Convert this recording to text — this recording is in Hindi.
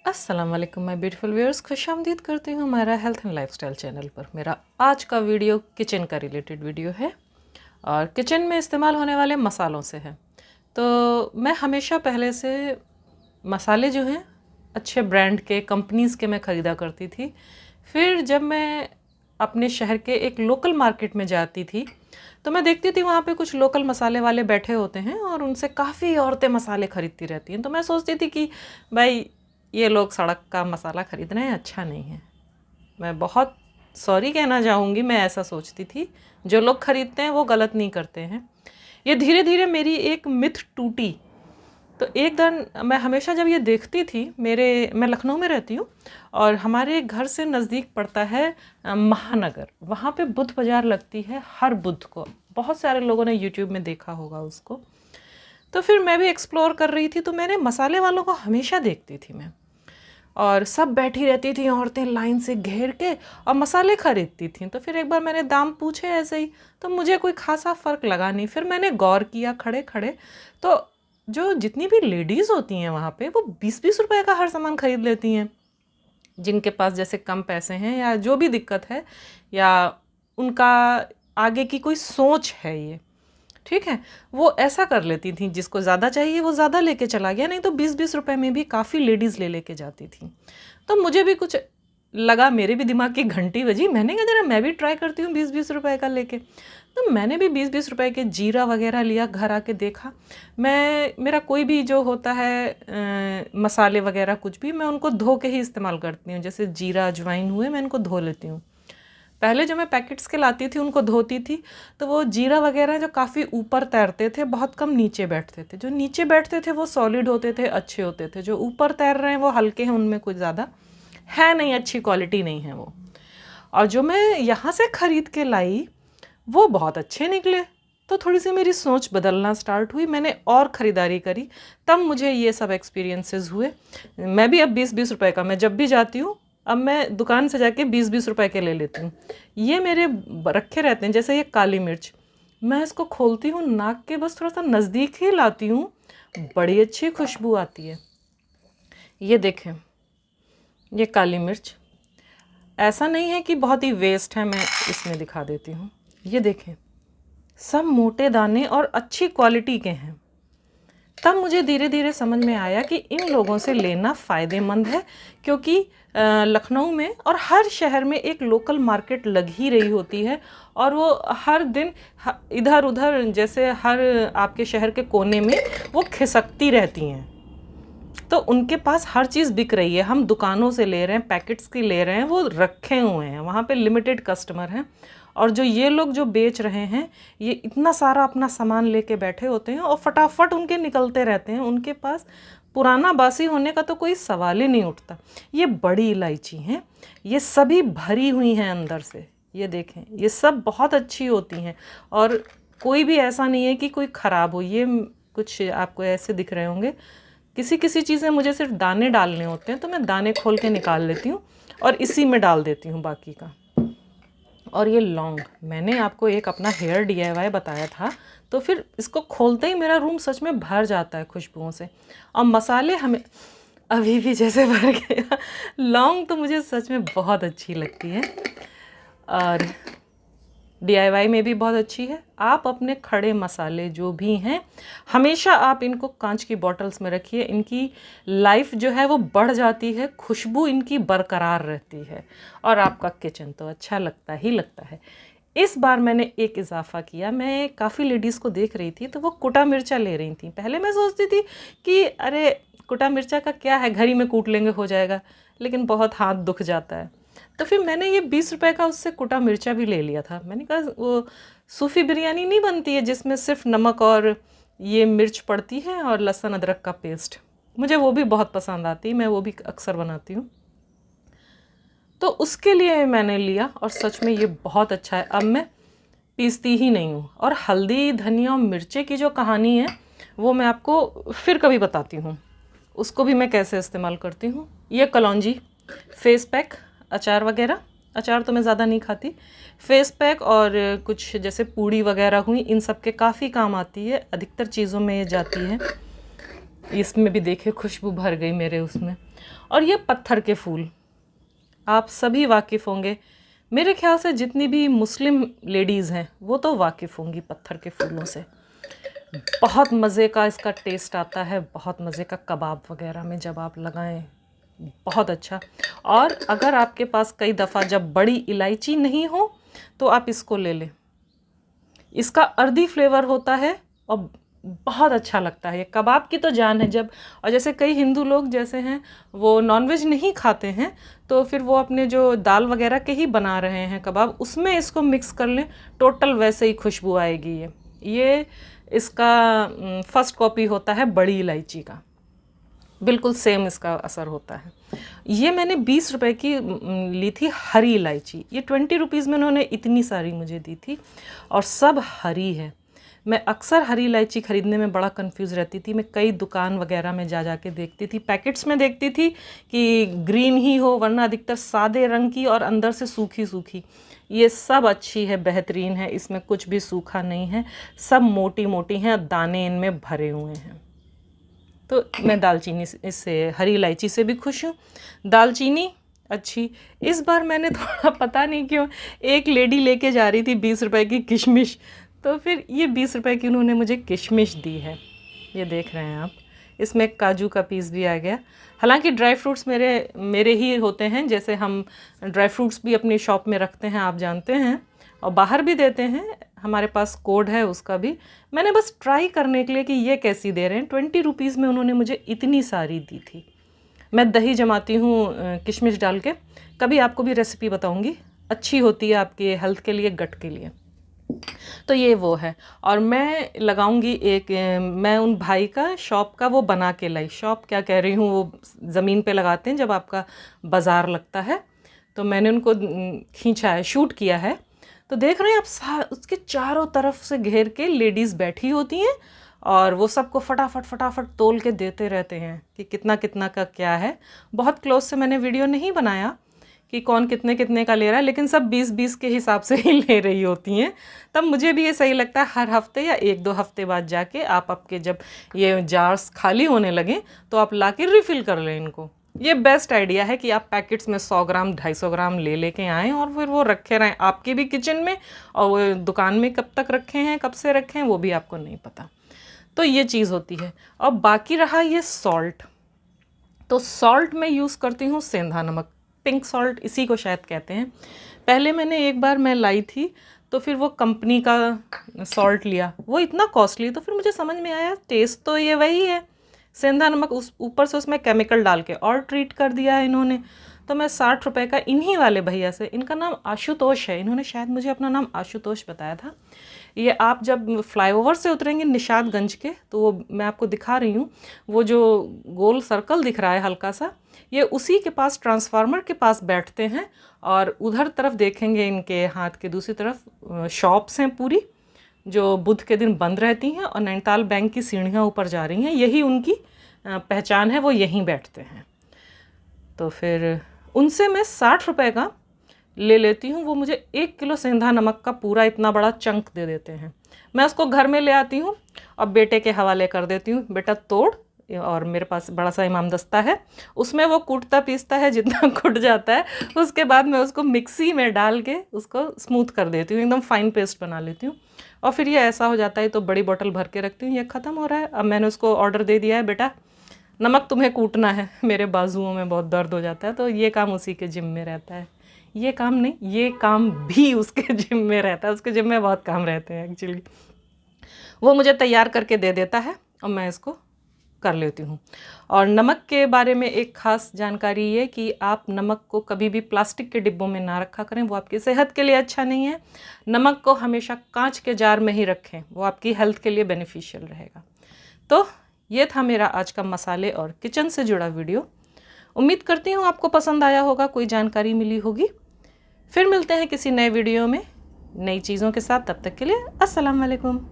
अस्सलाम वालेकुम माय ब्यूटीफुल व्यूअर्स, खुशामदीद करती हूँ हमारा हेल्थ एंड लाइफस्टाइल चैनल पर। मेरा आज का वीडियो किचन का रिलेटेड वीडियो है और किचन में इस्तेमाल होने वाले मसालों से है। तो मैं हमेशा पहले से मसाले जो हैं अच्छे ब्रांड के कंपनीज़ के मैं ख़रीदा करती थी। फिर जब मैं अपने शहर के एक लोकल मार्केट में जाती थी तो मैं देखती थी वहाँ पे कुछ लोकल मसाले वाले बैठे होते हैं और उनसे काफ़ी औरतें मसाले ख़रीदती रहती हैं। तो मैं सोचती थी कि भाई ये लोग सड़क का मसाला ख़रीद रहे हैं, अच्छा नहीं है। मैं बहुत सॉरी कहना चाहूँगी, मैं ऐसा सोचती थी। जो लोग ख़रीदते हैं वो गलत नहीं करते हैं। ये धीरे धीरे मेरी एक मिथ टूटी। तो एक दिन मैं हमेशा जब ये देखती थी, मैं लखनऊ में रहती हूँ और हमारे घर से नज़दीक पड़ता है महानगर। वहाँ पे बुध बाज़ार लगती है हर बुध को। बहुत सारे लोगों ने यूट्यूब में देखा होगा उसको। तो फिर मैं भी एक्सप्लोर कर रही थी, तो मैंने मसाले वालों को हमेशा देखती थी मैं, और सब बैठी रहती थी औरतें लाइन से घेर के और मसाले खरीदती थी। तो फिर एक बार मैंने दाम पूछे ऐसे ही, तो मुझे कोई खासा फ़र्क लगा नहीं। फिर मैंने गौर किया खड़े खड़े, तो जो जितनी भी लेडीज़ होती हैं वहाँ पे, वो 20-20 रुपए का हर सामान खरीद लेती हैं। जिनके पास जैसे कम पैसे हैं या जो भी दिक्कत है, या उनका आगे की कोई सोच है, ये ठीक है, वो ऐसा कर लेती थी। जिसको ज़्यादा चाहिए वो ज़्यादा लेके चला गया, नहीं तो 20-20 रुपए में भी काफ़ी लेडीज़ ले लेके जाती थी। तो मुझे भी कुछ लगा, मेरे भी दिमाग की घंटी बजी। मैंने कहा जरा मैं भी ट्राई करती हूँ 20-20 रुपए का लेके। तो मैंने भी 20-20 रुपए के जीरा वगैरह लिया, घर आके देखा। मेरा कोई भी जो होता है मसाले वगैरह कुछ भी, मैं उनको धो के ही इस्तेमाल करती हूँ। जैसे जीरा अजवाइन हुए, मैं इनको धो लेती हूँ। पहले जो मैं पैकेट्स के लाती थी उनको धोती थी, तो वो जीरा वगैरह जो काफ़ी ऊपर तैरते थे, बहुत कम नीचे बैठते थे। जो नीचे बैठते थे वो सॉलिड होते थे, अच्छे होते थे। जो ऊपर तैर रहे हैं वो हल्के हैं, उनमें कुछ ज़्यादा है नहीं, अच्छी क्वालिटी नहीं है वो। और जो मैं यहाँ से ख़रीद के लाई वो बहुत अच्छे निकले। तो थोड़ी सी मेरी सोच बदलना स्टार्ट हुई, मैंने और ख़रीदारी करी, तब मुझे ये सब एक्सपीरियंसेस हुए। मैं भी अब 20-20 रुपए का, मैं जब भी जाती हूँ अब मैं दुकान से जाके 20-20 रुपए के ले लेती हूँ। ये मेरे रखे रहते हैं। जैसे ये काली मिर्च, मैं इसको खोलती हूँ, नाक के बस थोड़ा सा नज़दीक ही लाती हूँ, बड़ी अच्छी खुशबू आती है। ये देखें, ये काली मिर्च ऐसा नहीं है कि बहुत ही वेस्ट है, मैं इसमें दिखा देती हूँ। ये देखें, सब मोटे दाने और अच्छी क्वालिटी के हैं। तब मुझे धीरे धीरे समझ में आया कि इन लोगों से लेना फ़ायदेमंद है, क्योंकि लखनऊ में और हर शहर में एक लोकल मार्केट लग ही रही होती है, और वो हर दिन इधर उधर, जैसे हर आपके शहर के कोने में वो खिसकती रहती हैं। तो उनके पास हर चीज़ बिक रही है। हम दुकानों से ले रहे हैं, पैकेट्स की ले रहे हैं, वो रखे हुए हैं वहाँ पे, लिमिटेड कस्टमर हैं। और जो ये लोग जो बेच रहे हैं, ये इतना सारा अपना सामान लेके बैठे होते हैं और फटाफट उनके निकलते रहते हैं। उनके पास पुराना बासी होने का तो कोई सवाल ही नहीं उठता। ये बड़ी इलायची हैं, ये सभी भरी हुई हैं अंदर से। ये देखें, ये सब बहुत अच्छी होती हैं और कोई भी ऐसा नहीं है कि कोई ख़राब हो। ये कुछ आपको ऐसे दिख रहे होंगे, किसी किसी चीज़ में मुझे सिर्फ दाने डालने होते हैं, तो मैं दाने खोल के निकाल लेती हूँ और इसी में डाल देती हूँ बाकी का। और ये लौंग, मैंने आपको एक अपना हेयर DIY बताया था, तो फिर इसको खोलते ही मेरा रूम सच में भर जाता है खुशबुओं से। और मसाले हमें अभी भी जैसे भर गया। लौंग तो मुझे सच में बहुत अच्छी लगती है और DIY में भी बहुत अच्छी है। आप अपने खड़े मसाले जो भी हैं, हमेशा आप इनको कांच की बॉटल्स में रखिए। इनकी लाइफ जो है वो बढ़ जाती है, खुशबू इनकी बरकरार रहती है और आपका किचन तो अच्छा लगता ही लगता है। इस बार मैंने एक इजाफा किया। मैं काफ़ी लेडीज़ को देख रही थी, तो वो कुटा मिर्चा ले रही थी। पहले मैं सोचती थी कि अरे कुटा मिर्चा का क्या है, घर ही में कूट लेंगे, हो जाएगा, लेकिन बहुत हाथ दुख जाता है। तो फिर मैंने ये 20 रुपए का उससे कुटा मिर्चा भी ले लिया था। मैंने कहा वो सूफी बिरयानी नहीं बनती है जिसमें सिर्फ नमक और ये मिर्च पड़ती है और लहसुन अदरक का पेस्ट, मुझे वो भी बहुत पसंद आती है, मैं वो भी अक्सर बनाती हूँ। तो उसके लिए मैंने लिया और सच में ये बहुत अच्छा है। अब मैं पीसती ही नहीं हूँ। और हल्दी, धनिया और मिर्चे की जो कहानी है वो मैं आपको फिर कभी बताती हूँ, उसको भी मैं कैसे इस्तेमाल करती हूँ। ये कलौंजी, फेस पैक, अचार वगैरह, अचार तो मैं ज़्यादा नहीं खाती, फेस पैक और कुछ जैसे पूड़ी वगैरह हुई, इन सब के काफ़ी काम आती है। अधिकतर चीज़ों में ये जाती है। इसमें भी देखिए खुशबू भर गई मेरे उसमें। और ये पत्थर के फूल, आप सभी वाकिफ़ होंगे, मेरे ख्याल से जितनी भी मुस्लिम लेडीज़ हैं वो तो वाकिफ़ होंगी पत्थर के फूलों से। बहुत मज़े का इसका टेस्ट आता है, बहुत मज़े का कबाब वगैरह में जब आप लगाएं, बहुत अच्छा। और अगर आपके पास कई दफ़ा जब बड़ी इलायची नहीं हो तो आप इसको ले लें, इसका अर्दी फ्लेवर होता है और बहुत अच्छा लगता है। ये कबाब की तो जान है जब। और जैसे कई हिंदू लोग जैसे हैं वो नॉनवेज नहीं खाते हैं, तो फिर वो अपने जो दाल वगैरह के ही बना रहे हैं कबाब, उसमें इसको मिक्स कर लें, टोटल वैसे ही खुशबू आएगी। ये इसका फर्स्ट कॉपी होता है बड़ी इलायची का, बिल्कुल सेम इसका असर होता है। ये मैंने 20 रुपए की ली थी हरी इलायची, ये 20 रुपीज़ में उन्होंने इतनी सारी मुझे दी थी और सब हरी है। मैं अक्सर हरी इलायची ख़रीदने में बड़ा कंफ्यूज रहती थी। मैं कई दुकान वगैरह में जा के देखती थी, पैकेट्स में देखती थी कि ग्रीन ही हो, वरना अधिकतर सादे रंग की और अंदर से सूखी सूखी। ये सब अच्छी है, बेहतरीन है, इसमें कुछ भी सूखा नहीं है, सब मोटी मोटी हैं, दाने इनमें भरे हुए हैं। तो मैं दालचीनी इससे, हरी इलायची से भी खुश हूँ। दालचीनी अच्छी। इस बार मैंने थोड़ा पता नहीं क्यों, एक लेडी लेके जा रही थी 20 रुपए की किशमिश, तो फिर ये 20 रुपए की उन्होंने मुझे किशमिश दी है। ये देख रहे हैं आप, इसमें काजू का पीस भी आ गया। हालांकि ड्राई फ्रूट्स मेरे ही होते हैं, जैसे हम ड्राई फ्रूट्स भी अपनी शॉप में रखते हैं, आप जानते हैं, और बाहर भी देते हैं, हमारे पास कोड है उसका भी। मैंने बस ट्राई करने के लिए कि ये कैसी दे रहे हैं। 20 रुपीज़ में उन्होंने मुझे इतनी सारी दी थी। मैं दही जमाती हूँ किशमिश डाल के, कभी आपको भी रेसिपी बताऊँगी, अच्छी होती है आपके हेल्थ के लिए, गट के लिए। तो ये वो है। और मैं लगाऊंगी एक, मैं उन भाई का शॉप का वो बना के लाई, शॉप क्या कह रही हूँ, वो ज़मीन पे लगाते हैं जब आपका बाज़ार लगता है, तो मैंने उनको खींचा है, शूट किया है। तो देख रहे हैं आप, उसके चारों तरफ से घेर के लेडीज़ बैठी होती हैं और वो सबको फटाफट तोल के देते रहते हैं कि कितना कितना का क्या है। बहुत क्लोज से मैंने वीडियो नहीं बनाया कि कौन कितने कितने का ले रहा है, लेकिन सब 20-20 के हिसाब से ही ले रही होती हैं। तब मुझे भी ये सही लगता है, हर हफ्ते या 1-2 हफ्ते बाद जाके आप आपके जब ये जार्स खाली होने लगें तो आप ला के रिफ़िल कर लें इनको। ये बेस्ट आइडिया है कि आप पैकेट्स में 100 ग्राम 250 ग्राम ले लेके आएँ और फिर वो रखे रहें आपके भी किचन में, और वो दुकान में कब तक रखे हैं, कब से रखे हैं, वो भी आपको नहीं पता। तो ये चीज़ होती है। और बाकी रहा ये सॉल्ट, तो सॉल्ट मैं यूज़ करती हूँ सेंधा नमक, पिंक सॉल्ट इसी को शायद कहते हैं। पहले मैंने एक बार मैं लाई थी, तो फिर वो कंपनी का सॉल्ट लिया, वो इतना कॉस्टली, तो फिर मुझे समझ में आया टेस्ट तो ये वही है, सेंधा नमक, उस ऊपर से उसमें केमिकल डाल के और ट्रीट कर दिया है इन्होंने। तो मैं 60 रुपए का इन्हीं वाले भैया से, इनका नाम आशुतोष है, इन्होंने शायद मुझे अपना नाम आशुतोष बताया था। ये आप जब फ्लाईओवर से उतरेंगे निशादगंज के, तो वो मैं आपको दिखा रही हूँ, वो जो गोल सर्कल दिख रहा है हल्का सा, ये उसी के पास, ट्रांसफार्मर के पास बैठते हैं। और उधर तरफ देखेंगे इनके हाथ के दूसरी तरफ शॉप्स हैं पूरी, जो बुध के दिन बंद रहती हैं, और नैनीताल बैंक की सीढ़ियाँ ऊपर जा रही हैं, यही उनकी पहचान है, वो यहीं बैठते हैं। तो फिर उनसे मैं 60 रुपए का ले लेती हूँ। वो मुझे 1 किलो सेंधा नमक का पूरा इतना बड़ा चंक दे देते हैं। मैं उसको घर में ले आती हूँ और बेटे के हवाले कर देती हूँ, बेटा तोड़, और मेरे पास बड़ा सा इमाम दस्ता है, उसमें वो कूटता पीसता है, जितना कूट जाता है उसके बाद मैं उसको मिक्सी में डाल के उसको स्मूथ कर देती हूँ, एकदम फाइन पेस्ट बना लेती हूँ। और फिर ये ऐसा हो जाता है तो बड़ी बोतल भर के रखती हूँ। ये ख़त्म हो रहा है, अब मैंने उसको ऑर्डर दे दिया है, बेटा नमक तुम्हें कूटना है, मेरे बाजुओं में बहुत दर्द हो जाता है, तो ये काम उसी के जिम में रहता है। ये काम नहीं, ये काम भी उसके जिम में रहता है, उसके जिम में बहुत काम रहते हैं एक्चुअली। वो मुझे तैयार करके दे देता है और मैं इसको कर लेती हूँ। और नमक के बारे में एक ख़ास जानकारी ये कि आप नमक को कभी भी प्लास्टिक के डिब्बों में ना रखा करें, वो आपकी सेहत के लिए अच्छा नहीं है। नमक को हमेशा कांच के जार में ही रखें, वो आपकी हेल्थ के लिए बेनिफिशियल रहेगा। तो ये था मेरा आज का मसाले और किचन से जुड़ा वीडियो। उम्मीद करती हूँ आपको पसंद आया होगा, कोई जानकारी मिली होगी। फिर मिलते हैं किसी नए वीडियो में नई चीज़ों के साथ, तब तक के लिए अस्सलाम वालेकुम।